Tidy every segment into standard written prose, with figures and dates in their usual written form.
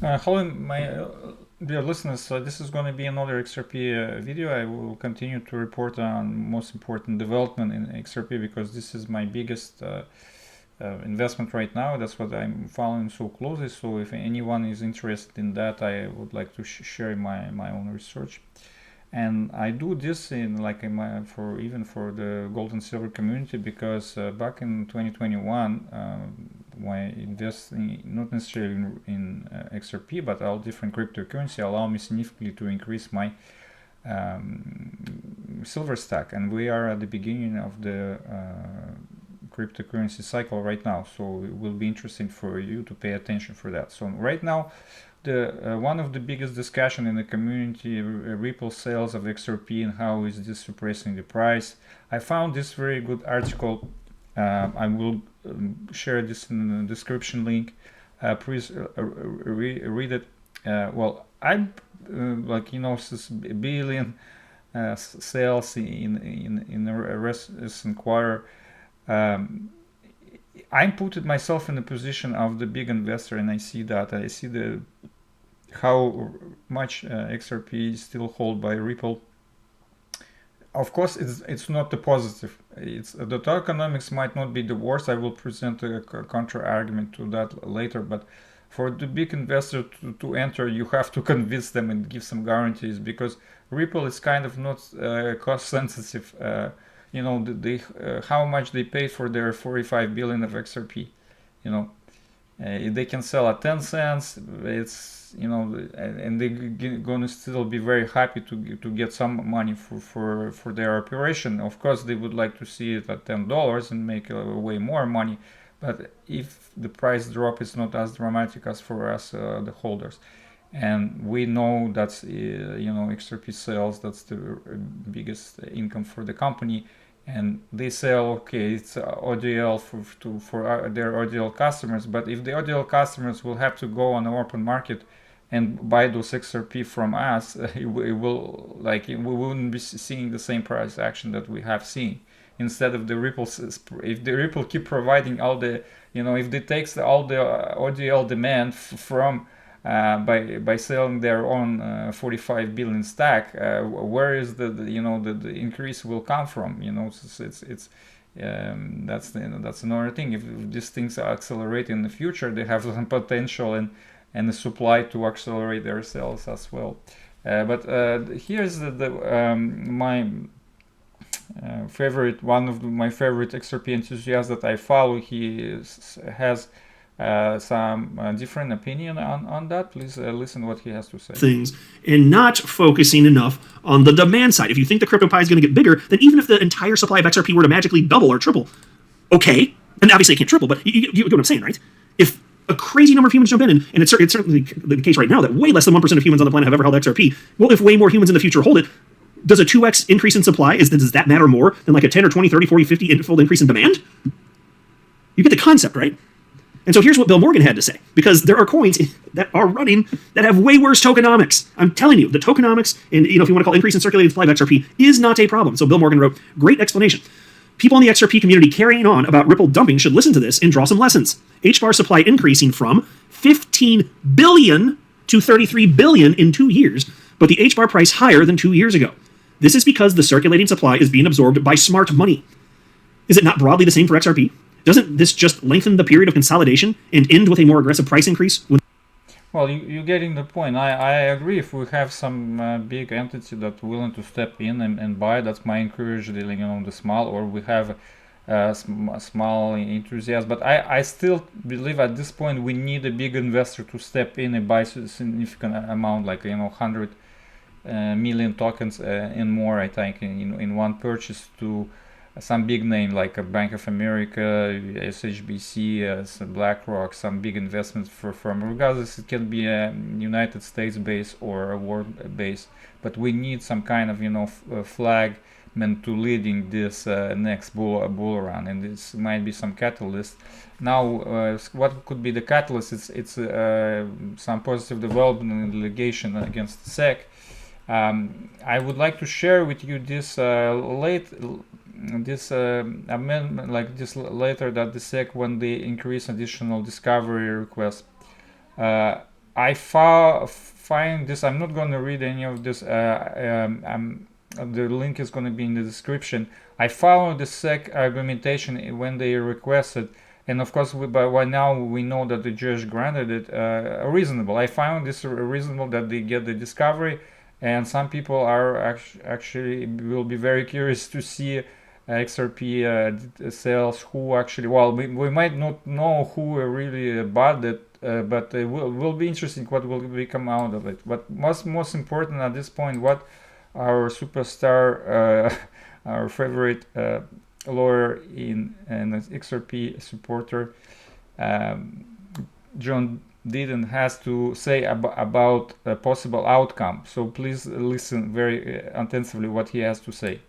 Hello, my dear listeners. This is going to be another XRP video. I will continue to report on most important development in XRP because this is my biggest investment right now. That's what I'm following so closely. So if anyone is interested in that, I would like to share my own research. And I do this in like in my for even for the gold and silver community because back in 2021 when I invest not necessarily in XRP but all different cryptocurrency allow me significantly to increase my silver stack, and we are at the beginning of the cryptocurrency cycle right now, so it will be interesting for you to pay attention for that. So right now the one of the biggest discussion in the community, Ripple sales of XRP and how is this suppressing the price. I found this very good article. I will share this in the description link. Please read it. Well, I'm like billion sales in the recent quarter. I put myself in the position of the big investor, and I see that. I see the how much XRP is still held by Ripple. Of course, it's not the positive. It's the tokenomics might not be the worst. I will present a counter argument to that later. But for the big investor to enter, you have to convince them and give some guarantees because Ripple is kind of not cost sensitive. How much they pay for their 45 billion of XRP. You know, they can sell at 10 cents. It's and they're gonna still be very happy to get some money for their operation. Of course, they would like to see it at $10 and make way more money. But if the price drop is not as dramatic as for us, the holders, and we know that's XRP sales, that's the biggest income for the company, and they sell, okay, it's ODL for their ODL customers, but if the ODL customers will have to go on the open market and buy those XRP from us, it will we wouldn't be seeing the same price action that we have seen. Instead of the Ripple, if the Ripple keep providing all the, if they takes all the ODL demand from by selling their own 45 billion stack, where is the increase will come from? That's another thing. If these things accelerate in the future, they have some potential and the supply to accelerate their sales as well. But here's my favorite, one of my favorite XRP enthusiasts that I follow. He has some different opinion on that. Please listen what he has to say. Things and not focusing enough on the demand side. If you think the crypto pie is going to get bigger, then even if the entire supply of XRP were to magically double or triple, okay, and obviously it can't triple, but you get what I'm saying, right? If a crazy number of humans jump in, and it's certainly the case right now that way less than 1% of humans on the planet have ever held XRP. Well, if way more humans in the future hold it, does a 2x increase in supply, does that matter more than like a 10 or 20, 30, 40, 50-fold increase in demand? You get the concept, right? And so here's what Bill Morgan had to say, because there are coins that are running that have way worse tokenomics. I'm telling you, the tokenomics, and if you want to call increase in circulating supply of XRP, is not a problem. So Bill Morgan wrote, great explanation. People in the XRP community carrying on about Ripple dumping should listen to this and draw some lessons. HBAR supply increasing from 15 billion to 33 billion in 2 years, but the HBAR price higher than 2 years ago. This is because the circulating supply is being absorbed by smart money. Is it not broadly the same for XRP? Doesn't this just lengthen the period of consolidation and end with a more aggressive price increase? Well, you're getting the point. I agree. If we have some big entity that's willing to step in and buy, that's my encouragement, the small, or we have small enthusiasts. But I still believe at this point we need a big investor to step in and buy a significant amount, like 100 million tokens and more. I think in one purchase to some big name like a Bank of America, SHBC, BlackRock, some big investment firm. Regardless, it can be a United States base or a world base, but we need some kind of flagman to leading this next bull run, and this might be some catalyst. Now, what could be the catalyst? It's some positive development in litigation against the SEC. I would like to share with you this amendment, like this later, that the SEC, when they increase additional discovery requests, I find this. I'm not going to read any of this. The link is going to be in the description. I followed the SEC argumentation when they requested, and of course, by now we know that the judge granted it reasonable. I found this reasonable that they get the discovery, and some people are actually will be very curious to see XRP sales who actually, well, we might not know who really bought it, but it will be interesting what will come out of it. But most important at this point, what our superstar, our favorite lawyer in and XRP supporter, John Deaton, has to say about a possible outcome. So please listen very intensively what he has to say.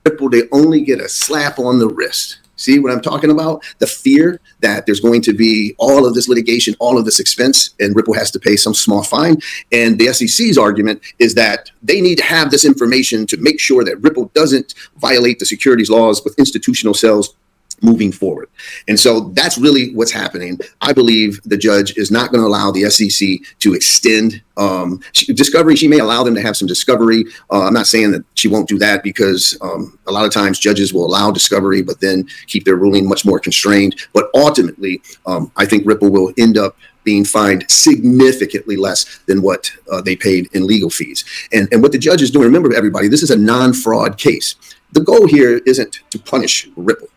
Ripple, they only get a slap on the wrist. See what I'm talking about? The fear that there's going to be all of this litigation, all of this expense, and Ripple has to pay some small fine. And the SEC's argument is that they need to have this information to make sure that Ripple doesn't violate the securities laws with institutional sales moving forward. And so that's really what's happening. I believe the judge is not going to allow the SEC to extend discovery. She may allow them to have some discovery. I'm not saying that she won't do that, because a lot of times judges will allow discovery, but then keep their ruling much more constrained. But ultimately, I think Ripple will end up being fined significantly less than what they paid in legal fees. And what the judge is doing, remember everybody, this is a non-fraud case. The goal here isn't to punish Ripple.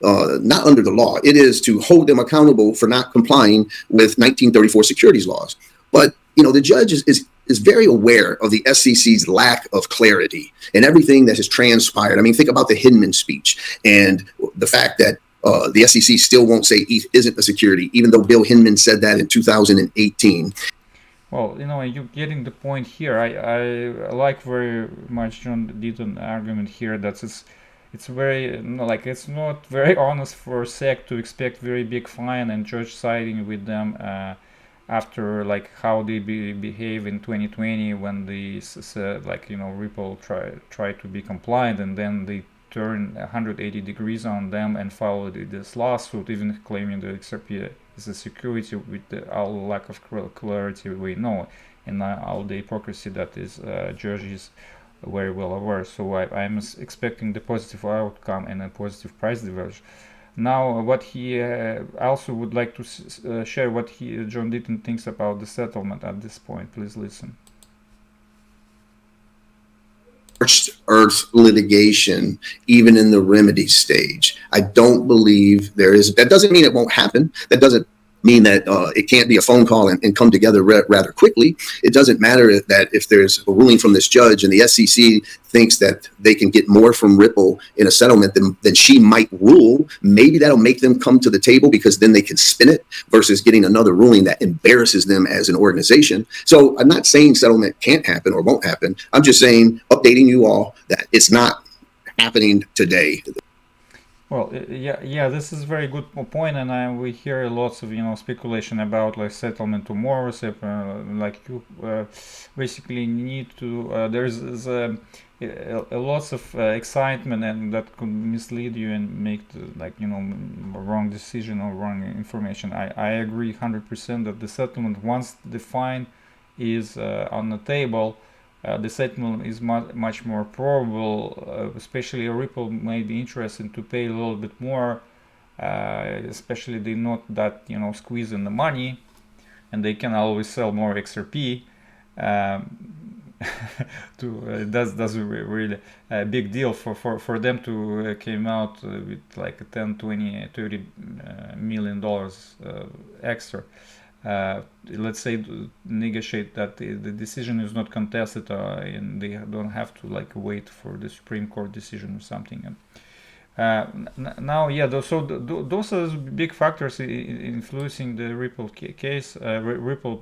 Not under the law. It is to hold them accountable for not complying with 1934 securities laws. But, the judge is very aware of the SEC's lack of clarity and everything that has transpired. I mean, think about the Hinman speech and the fact that the SEC still won't say ETH isn't a security, even though Bill Hinman said that in 2018. Well, you're getting the point here. I like very much John Deaton argument here that it's very it's not very honest for SEC to expect very big fine and judge siding with them after how they behave in 2020 when they said Ripple try to be compliant, and then they turn 180 degrees on them and followed this lawsuit, even claiming the XRP is a security with all lack of clarity we know, and all the hypocrisy that is judges very well aware. So I'm expecting the positive outcome and a positive price divergence. Now, what he also would like to share what John Deaton thinks about the settlement at this point. Please listen. Earth litigation, even in the remedy stage. I don't believe there is. That doesn't mean it won't happen. That doesn't mean that it can't be a phone call and come together rather quickly. It doesn't matter that if there's a ruling from this judge and the SEC thinks that they can get more from Ripple in a settlement than she might rule, maybe that'll make them come to the table, because then they can spin it versus getting another ruling that embarrasses them as an organization. So I'm not saying settlement can't happen or won't happen. I'm just saying, updating you all, that it's not happening today. Well, yeah, this is very good point, and we hear lots of speculation about settlement tomorrow. So, you basically need to. There's a lots of excitement, and that could mislead you and make wrong decision or wrong information. I agree 100% that the settlement, once the fine is on the table, the settlement is much more probable. Especially Ripple may be interested to pay a little bit more, especially they not that squeezing the money, and they can always sell more XRP. That's a really a big deal for them to came out with like 10, 20, 30 million dollars extra. Let's say negotiate that the decision is not contested, and they don't have to wait for the Supreme Court decision or something. Now, yeah, so those are big factors influencing the Ripple case, Ripple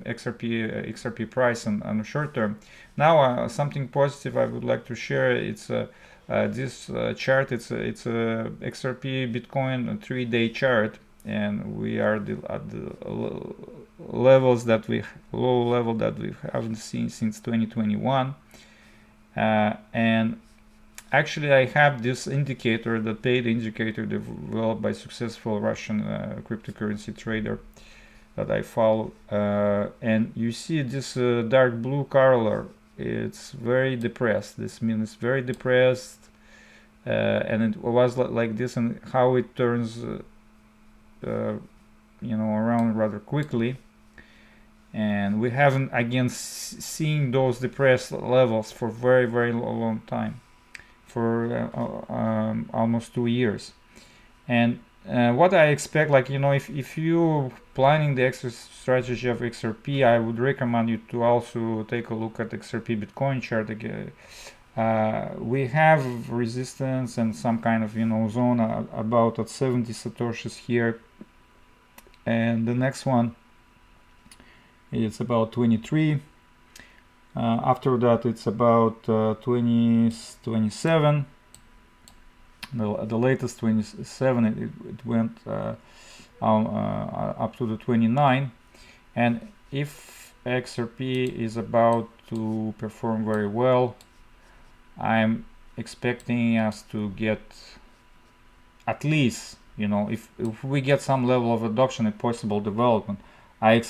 XRP price on the short term. Now, something positive I would like to share. It's this chart. It's a XRP Bitcoin 3-day chart, and we are at the levels that low level that we haven't seen since 2021, and actually I have this indicator, the paid indicator developed by successful Russian cryptocurrency trader, that I follow, and you see this dark blue color. It's very depressed. This means it's very depressed, and it was like this, and how it turns around rather quickly. And we haven't again seen those depressed levels for very long time, for almost 2 years. And what I expect, like, if you planning the exit strategy of XRP, I would recommend you to also take a look at XRP Bitcoin chart again. We have resistance and some kind of zone about at 70 satoshis here, and the next one it's about 23. After that it's about 27. The latest 27, it went up to the 29. And if XRP is about to perform very well, I'm expecting us to get at least, if we get some level of adoption and possible development, I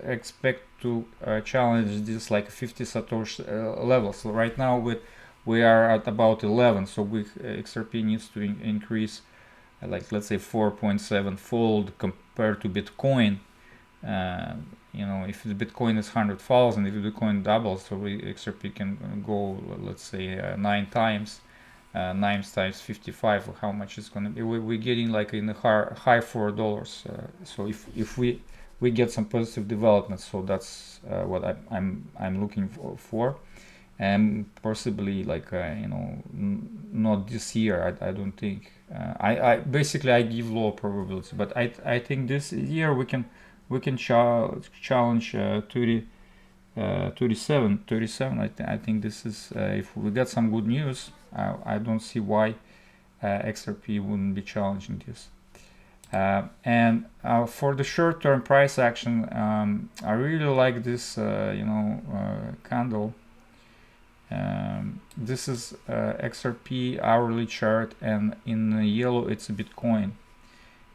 expect to challenge this like 50 satoshi level. So right now we are at about 11, so XRP needs to increase like, let's say, 4.7 fold compared to Bitcoin. If the Bitcoin is 100,000, if the Bitcoin doubles, so XRP can go, let's say, 9 times. 9 times 55, how much it's going to be. We're getting like in the high $4. So if we get some positive development, so that's what I'm looking for, and possibly like not this year. I don't think. I basically I give low probability, but I think this year we can challenge 37. I think this is if we get some good news. I don't see why XRP wouldn't be challenging this. And for the short-term price action, I really like this candle. This is XRP hourly chart, and in yellow it's Bitcoin,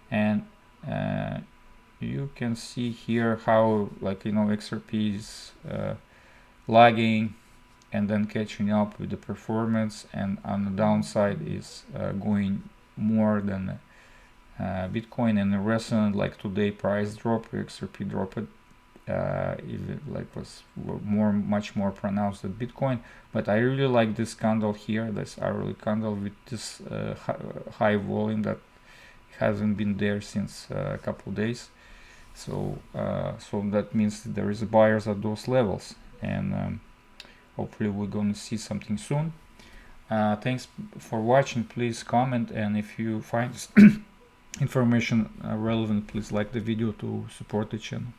and you can see here how, like, XRP is lagging and then catching up with the performance, and on the downside is going more than Bitcoin. And the recent, like today, price drop, XRP dropped, even like was much more pronounced than Bitcoin. But I really like this candle here, this hourly candle with this high volume that hasn't been there since a couple days. So that means that there is buyers at those levels, and hopefully we're going to see something soon. Thanks for watching. Please comment, and if you find this information relevant, please like the video to support the channel.